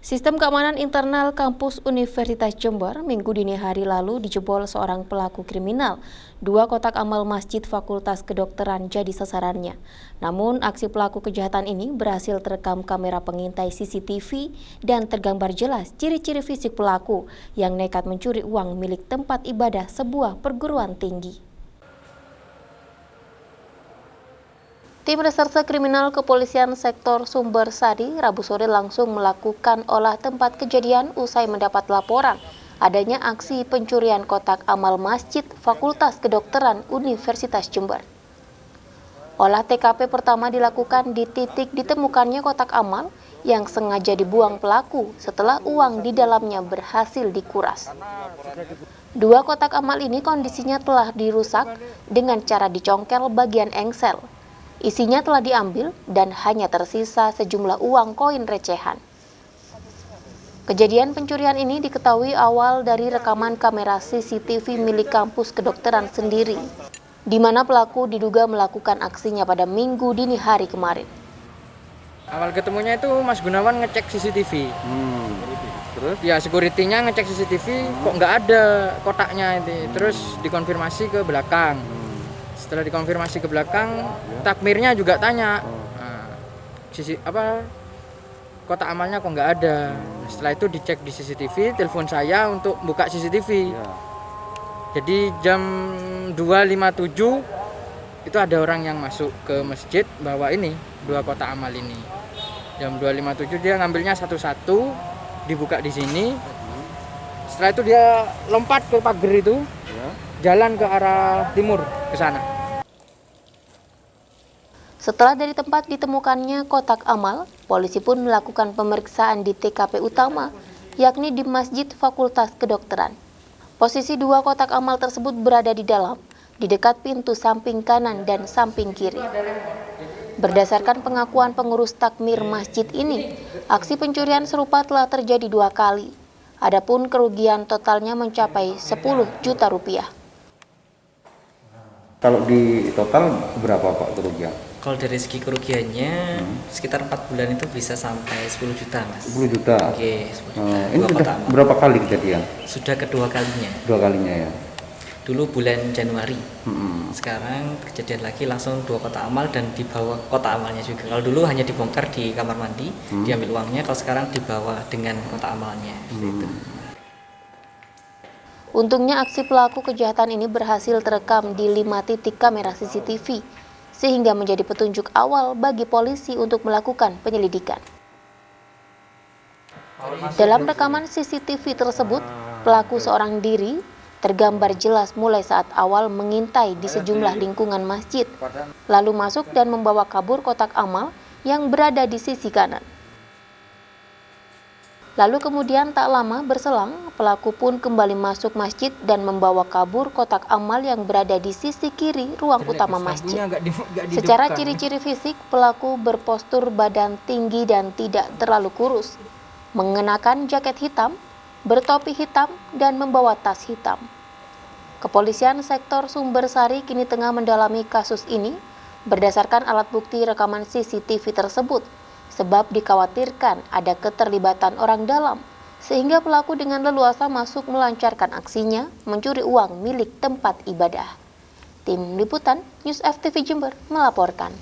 Sistem keamanan internal kampus Universitas Jember Minggu dini hari lalu dijebol seorang pelaku kriminal. 2 kotak amal masjid Fakultas Kedokteran jadi sasarannya. Namun, aksi pelaku kejahatan ini berhasil terekam kamera pengintai CCTV dan tergambar jelas ciri-ciri fisik pelaku yang nekat mencuri uang milik tempat ibadah sebuah perguruan tinggi. Tim Reserse Kriminal Kepolisian Sektor Sumber Sari Rabu sore langsung melakukan olah tempat kejadian usai mendapat laporan adanya aksi pencurian kotak amal masjid Fakultas Kedokteran Universitas Jember. Olah TKP pertama dilakukan di titik ditemukannya kotak amal yang sengaja dibuang pelaku setelah uang di dalamnya berhasil dikuras. 2 kotak amal ini kondisinya telah dirusak dengan cara dicongkel bagian engsel. Isinya telah diambil dan hanya tersisa sejumlah uang koin recehan. Kejadian pencurian ini diketahui awal dari rekaman kamera CCTV milik kampus kedokteran sendiri, di mana pelaku diduga melakukan aksinya pada Minggu dini hari kemarin. Awal ketemunya itu Mas Gunawan ngecek CCTV. Terus? Ya, security-nya ngecek CCTV, kok nggak ada kotaknya itu. Terus dikonfirmasi ke belakang. Setelah dikonfirmasi ke belakang, takmirnya juga tanya, kotak amalnya kok nggak ada. Setelah itu dicek di CCTV, telepon saya untuk buka CCTV. Jadi jam 2.57 itu ada orang yang masuk ke masjid bawa ini 2 kotak amal ini. Jam 2.57 dia ngambilnya satu-satu, dibuka di sini. Setelah itu dia lompat ke pagar itu, jalan ke arah timur ke sana. Setelah dari tempat ditemukannya kotak amal, polisi pun melakukan pemeriksaan di TKP utama, yakni di Masjid Fakultas Kedokteran. Posisi 2 kotak amal tersebut berada di dalam, di dekat pintu samping kanan dan samping kiri. Berdasarkan pengakuan pengurus takmir masjid ini, aksi pencurian serupa telah terjadi 2 kali. Adapun kerugian totalnya mencapai 10 juta rupiah. Kalau di total berapa Pak kerugian? Kalau dari segi kerugiannya sekitar 4 bulan itu bisa sampai 10 juta, Mas. 10 juta? Oke, 10 juta. Ini sudah berapa kali kejadian? Sudah kedua kalinya. 2 kalinya ya? Dulu bulan Januari. Sekarang kejadian lagi langsung 2 kotak amal dan dibawa kotak amalnya juga. Kalau dulu hanya dibongkar di kamar mandi, diambil uangnya. Kalau sekarang dibawa dengan kotak amalnya. Gitu. Untungnya aksi pelaku kejahatan ini berhasil terekam di 5 titik kamera CCTV, sehingga menjadi petunjuk awal bagi polisi untuk melakukan penyelidikan. Dalam rekaman CCTV tersebut, pelaku seorang diri tergambar jelas mulai saat awal mengintai di sejumlah lingkungan masjid, lalu masuk dan membawa kabur kotak amal yang berada di sisi kanan. Lalu kemudian tak lama berselang, pelaku pun kembali masuk masjid dan membawa kabur kotak amal yang berada di sisi kiri ruang utama masjid. Secara ciri-ciri fisik, pelaku berpostur badan tinggi dan tidak terlalu kurus, mengenakan jaket hitam, bertopi hitam, dan membawa tas hitam. Kepolisian Sektor Sumber Sari kini tengah mendalami kasus ini berdasarkan alat bukti rekaman CCTV tersebut, sebab dikhawatirkan ada keterlibatan orang dalam, sehingga pelaku dengan leluasa masuk melancarkan aksinya mencuri uang milik tempat ibadah. Tim Liputan News FTV Jember melaporkan.